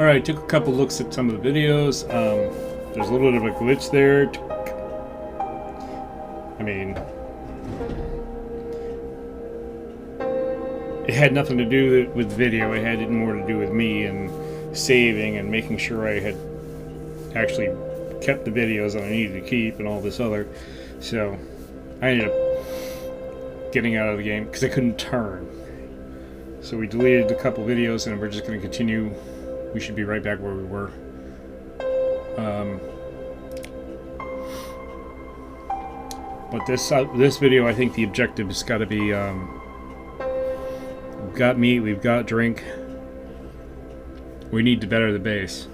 Alright, took a couple looks at some of the videos. There's a little bit of a glitch there. I mean, it had nothing to do with video. It had more to do with me and saving and making sure I had actually kept the videos that I needed to keep and all this other. So I ended up getting out of the game because I couldn't turn. So we deleted a couple videos and we're just going to continue. We should be right back where we were. But this video, I think the objective has got to be, we've got meat, we've got drink. We need to better the base.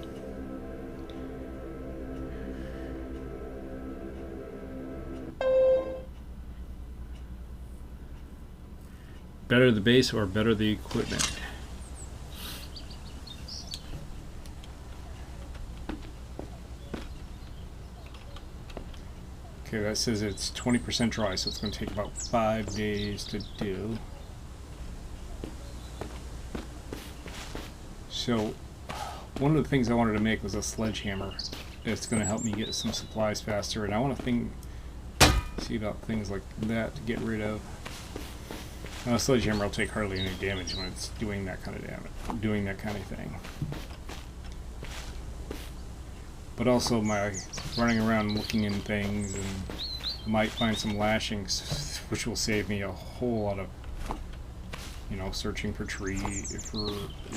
Better the base or better the equipment. Okay, that says it's 20% dry, so it's going to take about 5 days to do. So, one of the things I wanted to make was a sledgehammer. It's going to help me get some supplies faster, and I want to see about things like that to get rid of. Now, a sledgehammer will take hardly any damage when it's doing that kind of thing. But also my running around looking in things, and I might find some lashings, which will save me a whole lot of, searching for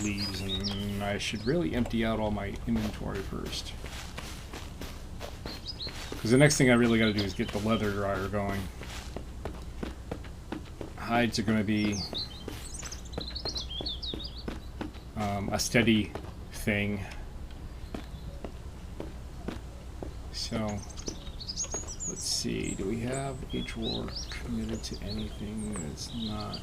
leaves, and I should really empty out all my inventory first. Because the next thing I really got to do is get the leather dryer going. Hides are going to be a steady thing. So, let's see, do we have a drawer committed to anything that's not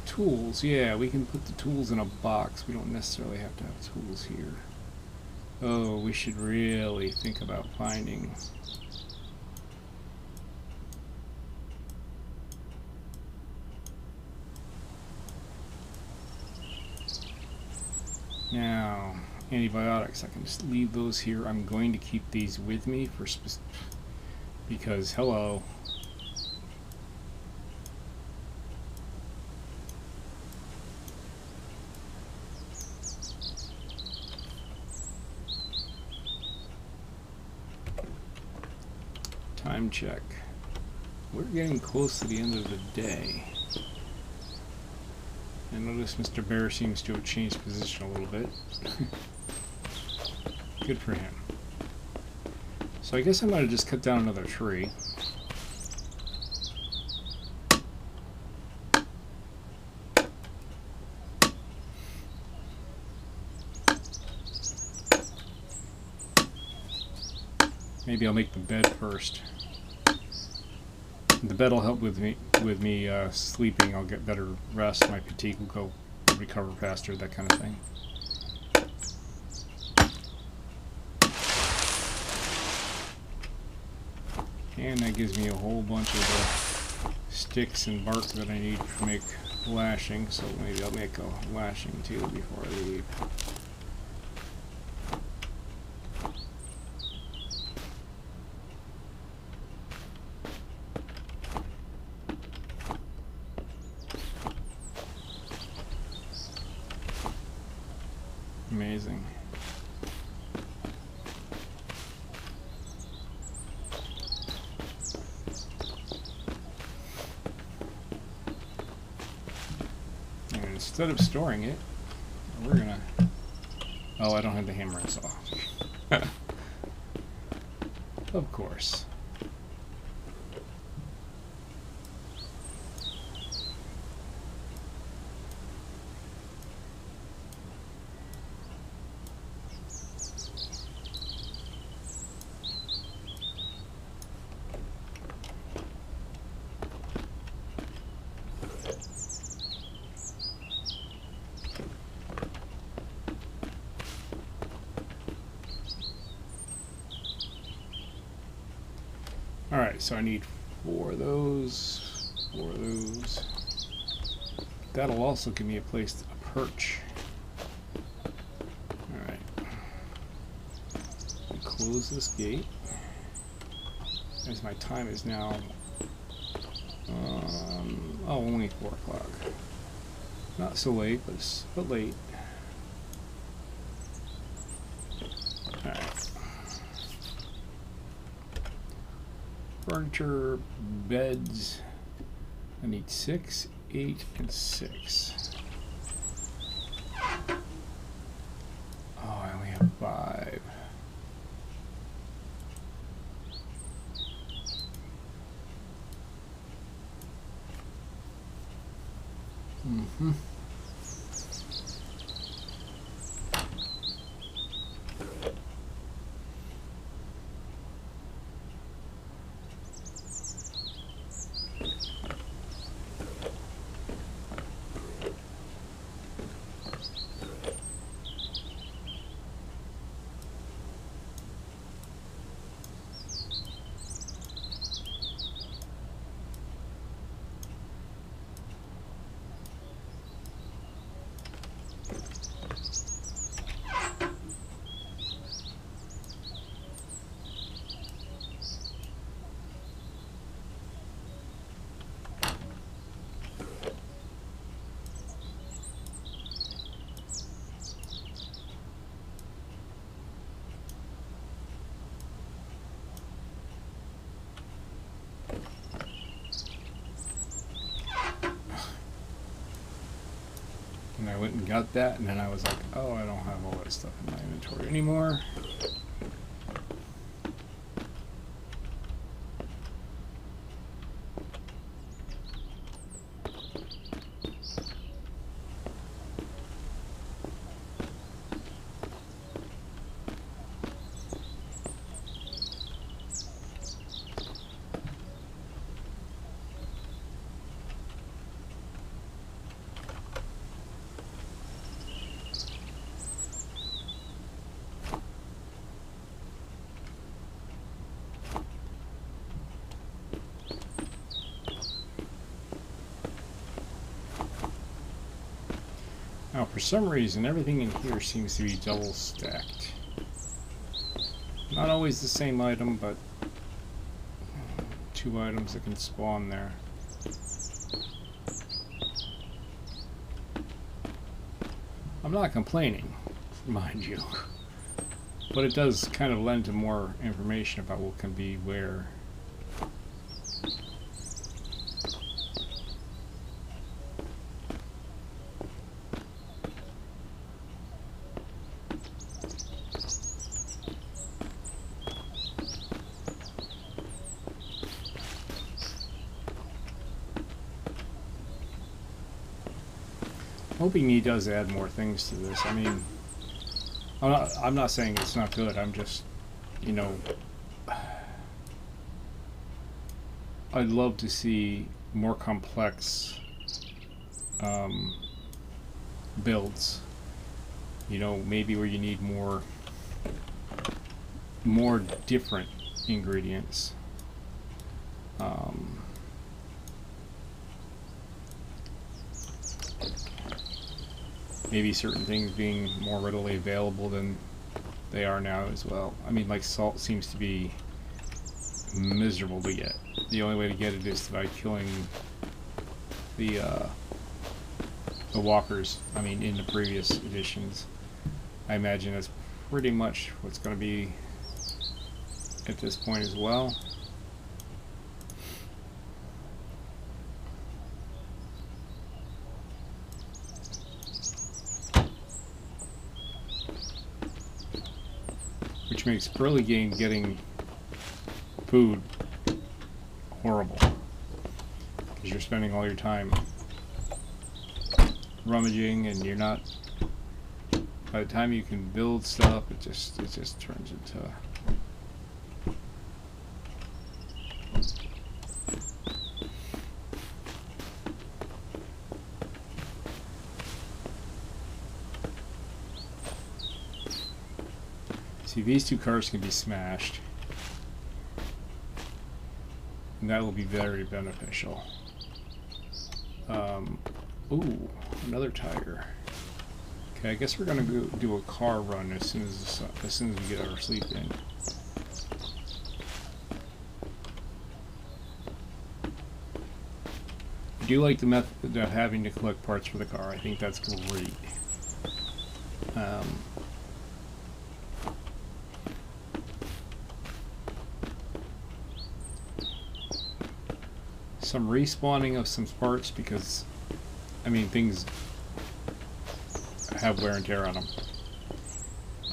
tools? Yeah, we can put the tools in a box. We don't necessarily have to have tools here. Oh, we should really think about finding now. Antibiotics, I can just leave those here. I'm going to keep these with me for because hello. Time check. We're getting close to the end of the day. I notice Mr. Bear seems to have changed position a little bit. Good for him. So I guess I'm going to just cut down another tree. Maybe I'll make the bed first. The bed will help with me sleeping. I'll get better rest. My fatigue will recover faster. That kind of thing. And that gives me a whole bunch of sticks and bark that I need to make lashing. So maybe I'll make a lashing too before I leave. Amazing. And instead of storing it, we're gonna... Oh, I don't have the hammer and saw. Of course. Alright, so I need 4 of those, 4 of those. That'll also give me a place to perch. close this gate, as my time is now, only 4 o'clock. Not so late, but late. Alright. Furniture, beds. I need 6, 8, and 6. Oh, I only have 5. Mm-hmm. And I went and got that, and then I was like, oh, I don't have all that stuff in my inventory anymore. Now, for some reason, everything in here seems to be double stacked. Not always the same item, but 2 items that can spawn there. I'm not complaining, mind you, but it does kind of lend to more information about what can be where. Hoping he does add more things to this. I mean, I'm not saying it's not good. I'm just, you know, I'd love to see more complex builds. You know, maybe where you need more different ingredients. Maybe certain things being more readily available than they are now as well. I mean, like salt seems to be miserable to get. The only way to get it is by killing the walkers. I mean, in the previous editions. I imagine that's pretty much what's going to be at this point as well. Which makes early game getting food horrible, because you're spending all your time rummaging, and you're not. By the time you can build stuff, it just turns into. See, these 2 cars can be smashed, and that will be very beneficial. Ooh, another tire. Okay, I guess we're gonna go do a car run as soon as we get our sleep in. I do like the method of having to collect parts for the car. I think that's great. Some respawning of some parts because, I mean, things have wear and tear on them.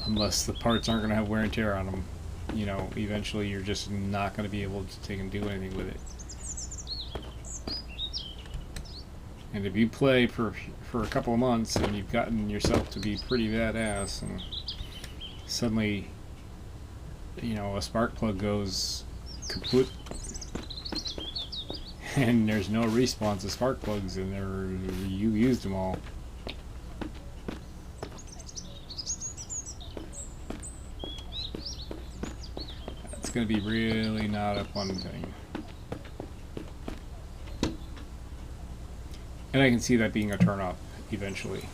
Unless the parts aren't going to have wear and tear on them, you know, eventually you're just not going to be able to take and do anything with it. And if you play for a couple of months and you've gotten yourself to be pretty badass, and suddenly, you know, a spark plug goes kaput, and there's no respawns of spark plugs, and you used them all. That's going to be really not a fun thing. And I can see that being a turn off eventually.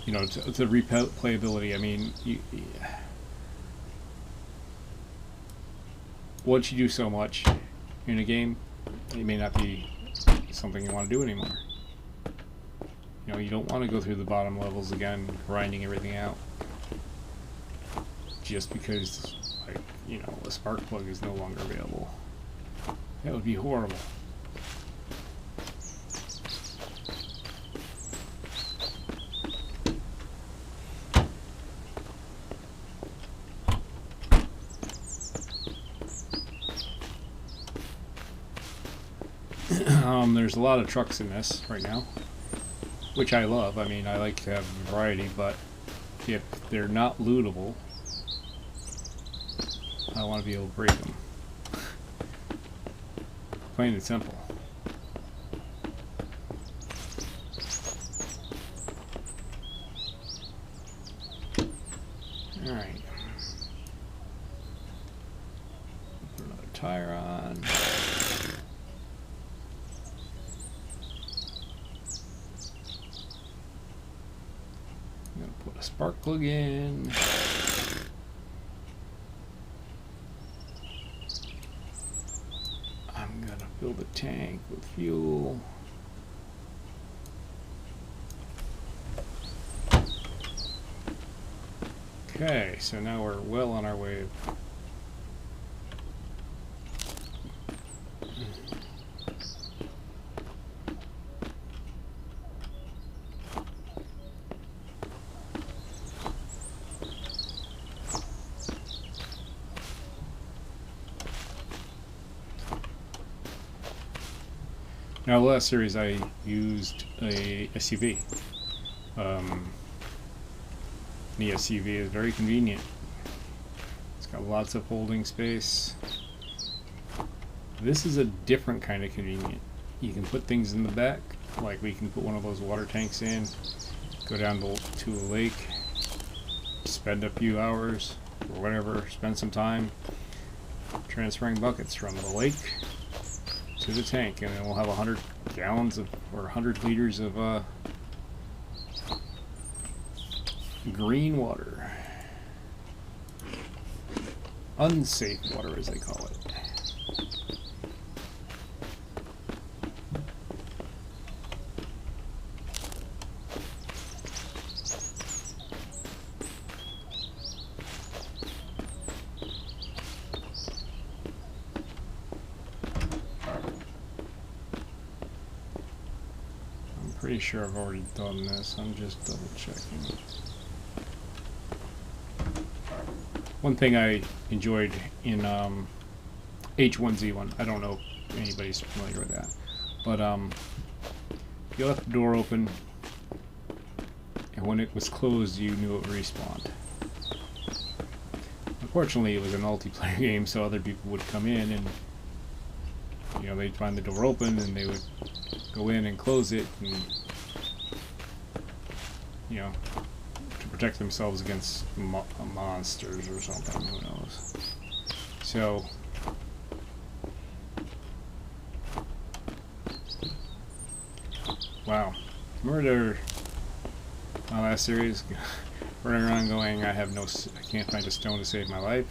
You know, to replayability. I mean, once you do so much in a game, it may not be something you want to do anymore. You know, you don't want to go through the bottom levels again, grinding everything out, just because, like, you know, a spark plug is no longer available. That would be horrible. There's a lot of trucks in this right now, which I love. I mean, I like to have variety, but if they're not lootable, I want to be able to break them. Plain and simple. Alright. Put another tire on. Put a spark plug in. I'm gonna fill the tank with fuel. Okay, so now we're well on our way. Now, the last series I used a SUV. The SUV is very convenient. It's got lots of holding space. This is a different kind of convenient. You can put things in the back, like we can put one of those water tanks in, go down to a lake, spend a few hours or whatever, spend some time transferring buckets from the lake to the tank, and then we'll have 100 gallons of, or 100 liters of green water. Unsafe water, as they call it. Pretty sure I've already done this. I'm just double checking. One thing I enjoyed in H1Z1, I don't know if anybody's familiar with that, but you left the door open, and when it was closed, you knew it respawned. Unfortunately, it was a multiplayer game, so other people would come in and, you know, they'd find the door open and they would go in and close it, and, you know, to protect themselves against monsters or something, who knows. So, wow. Murder. My last series, running around going, I can't find a stone to save my life.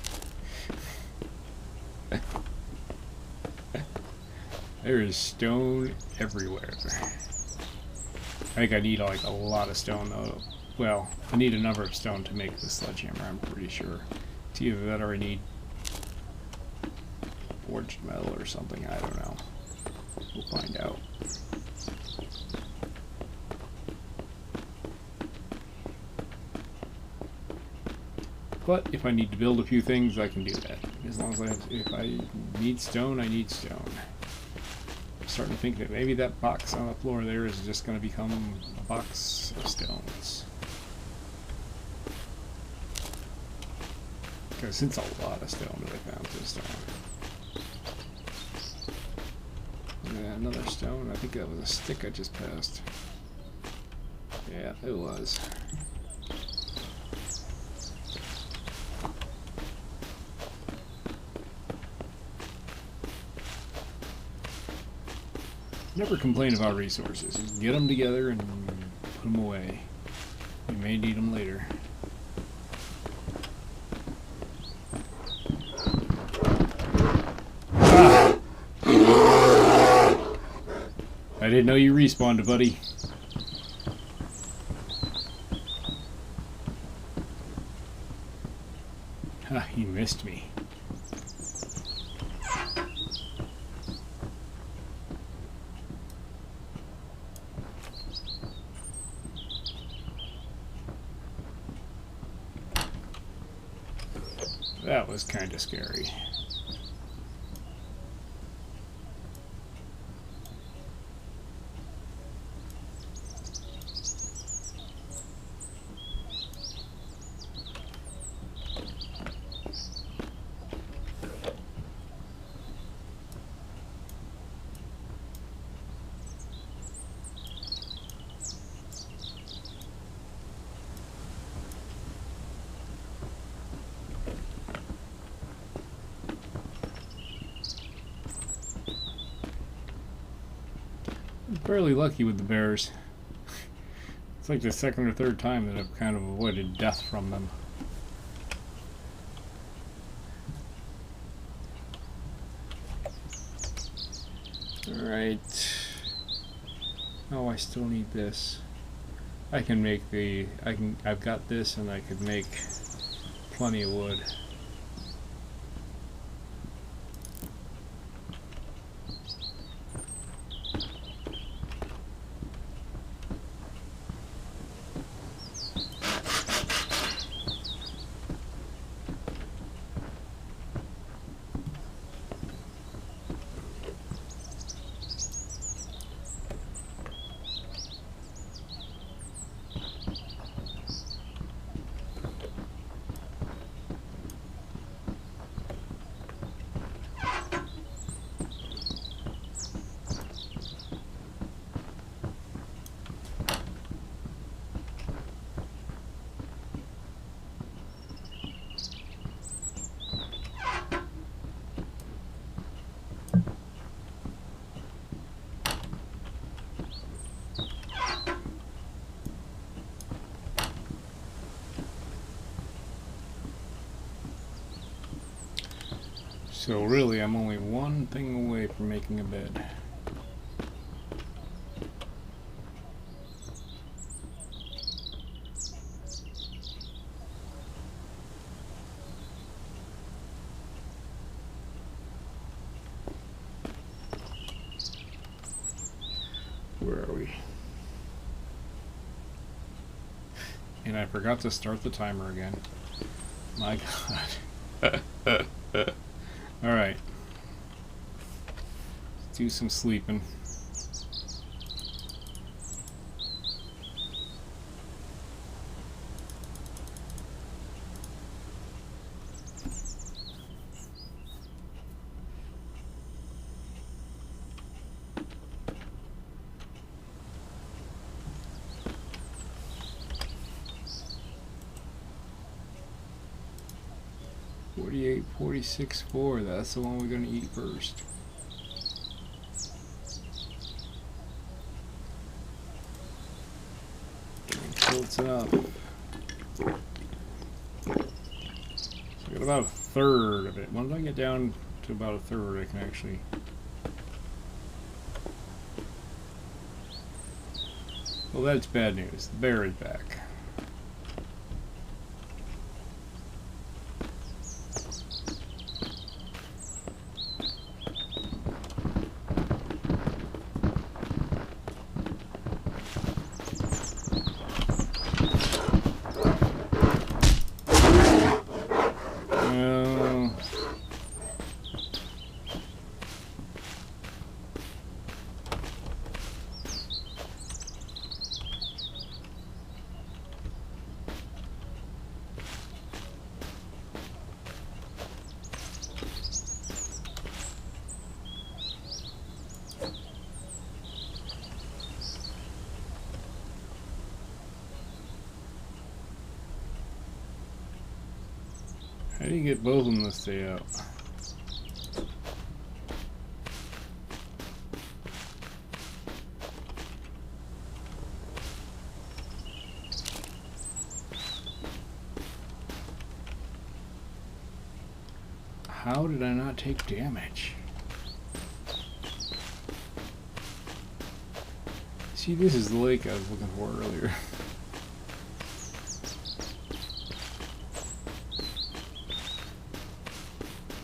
There is stone everywhere. I think I need like a lot of stone though. Well, I need a number of stone to make the sledgehammer, I'm pretty sure. It's either that or I need forged metal or something, I don't know. We'll find out. But if I need to build a few things, I can do that. As long as if I need stone, I need stone. I'm starting to think that maybe that box on the floor there is just going to become a box of stones. Because it's a lot of stone that I found this time. Yeah, another stone. I think that was a stick I just passed. Yeah, it was. Never complain about resources. Just get them together and put them away. You may need them later. Ah! I didn't know you respawned, buddy. Ha, he missed me. That was kind of scary. I'm fairly lucky with the bears. It's like the second or third time that I've kind of avoided death from them. Alright. Oh, I still need this. I can make I've got this and I could make plenty of wood. So really, I'm only one thing away from making a bed. Where are we? And I forgot to start the timer again. My God. Alright. Let's do some sleeping. $48, $46, $4. That's the one we're going to eat first. Getting killed That's enough. So I got about a third of it. Once I get down to about a third, I can actually... Well, that's bad news. The bear is back. How do you get both of them to stay out? How did I not take damage? See, this is the lake I was looking for earlier.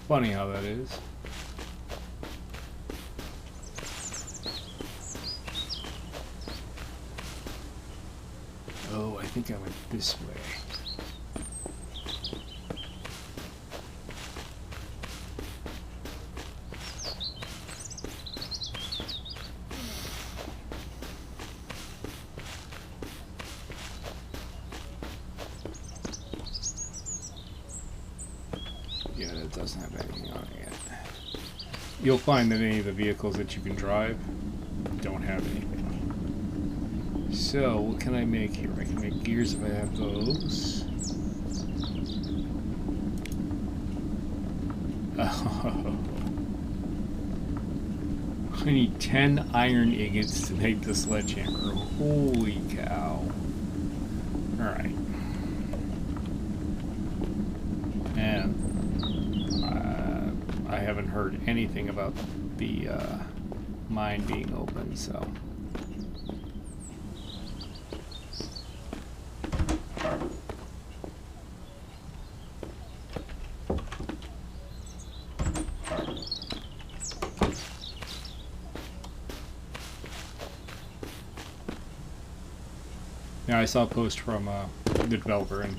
Funny how that is. Oh, I think I went this way. Yeah, that doesn't have anything on it yet. You'll find that any of the vehicles that you can drive don't have anything. So, what can I make here? I can make gears if I have those. Oh. I need 10 iron ingots to make the sledgehammer. Holy cow. Alright. And I haven't heard anything about the mine being open, so. Now I saw a post from the developer, and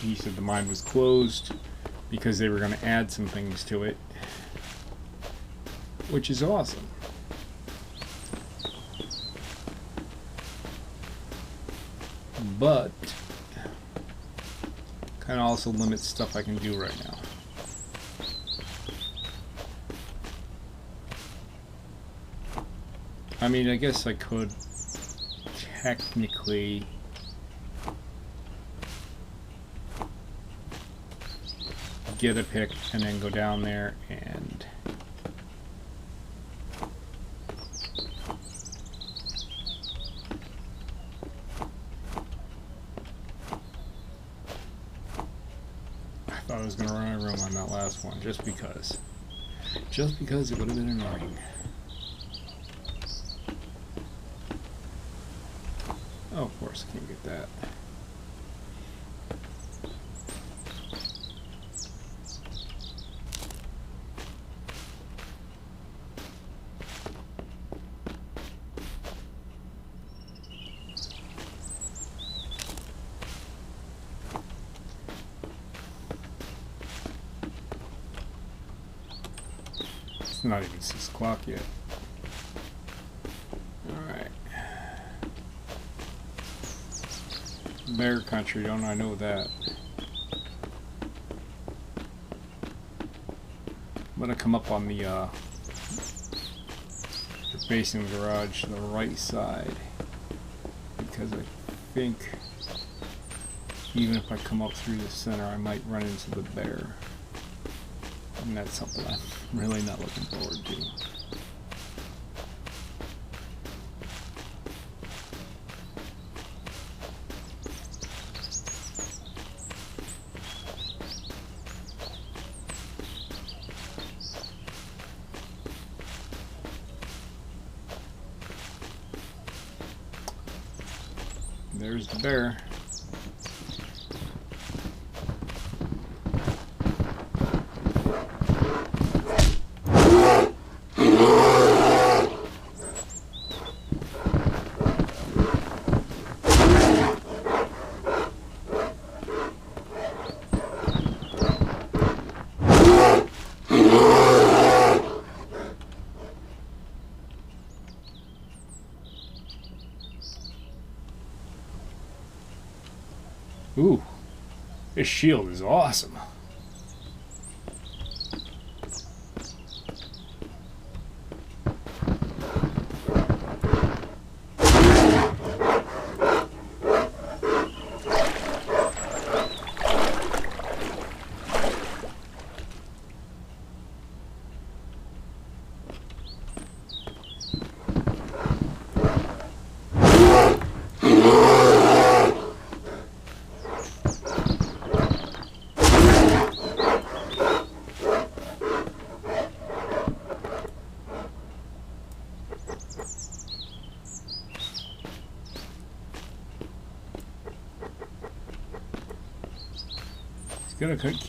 he said the mine was closed because they were going to add some things to it, which is awesome. But kind of also limits stuff I can do right now. I mean, I guess I could technically get a pick and then go down there and I thought I was going to run out of room on that last one just because it would have been annoying. Oh, of course I can't get that. It's not even 6 o'clock yet. Alright. Bear country, don't I know that? I'm gonna come up on the facing the garage to the right side, because I think even if I come up through the center I might run into the bear, and that's something I'm really not looking forward to. There's the bear. Ooh, this shield is awesome.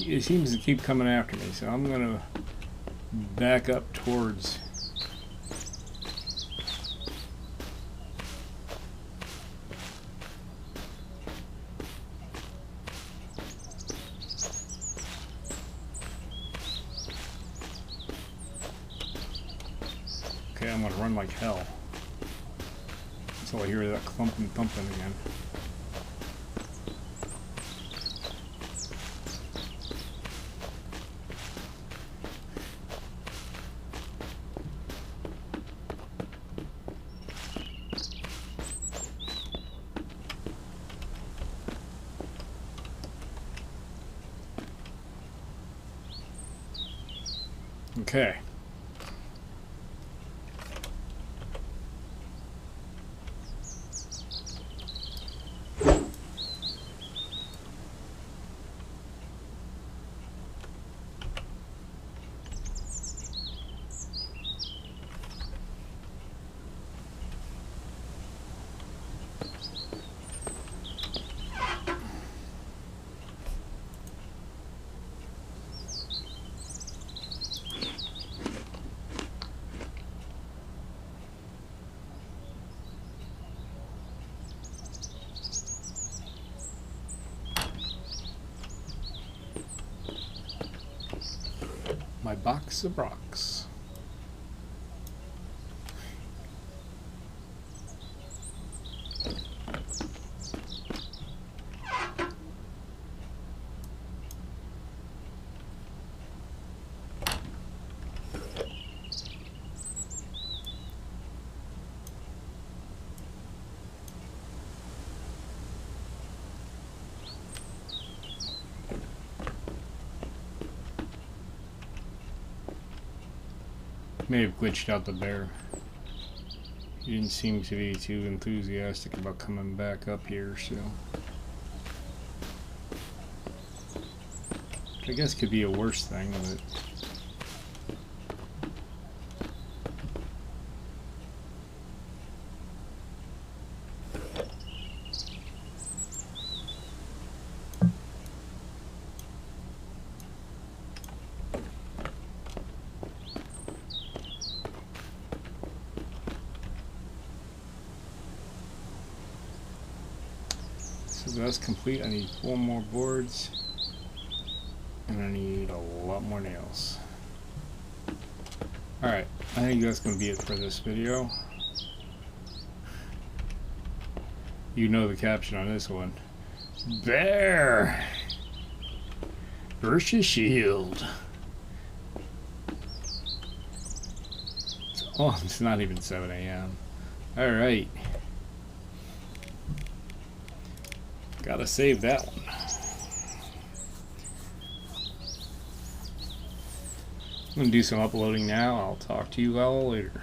It seems to keep coming after me, so I'm gonna back up towards. Okay, I'm gonna run like hell until I hear that clumping thumping again. Okay. My box of rocks. May have glitched out the bear. He didn't seem to be too enthusiastic about coming back up here, so I guess could be a worse thing, but so that's complete. I need 4 more boards, and I need a lot more nails. Alright, I think that's going to be it for this video. You know the caption on this one. Bear versus shield. Oh, it's not even 7 a.m. Alright. Gotta save that one. I'm gonna do some uploading now. I'll talk to you all later.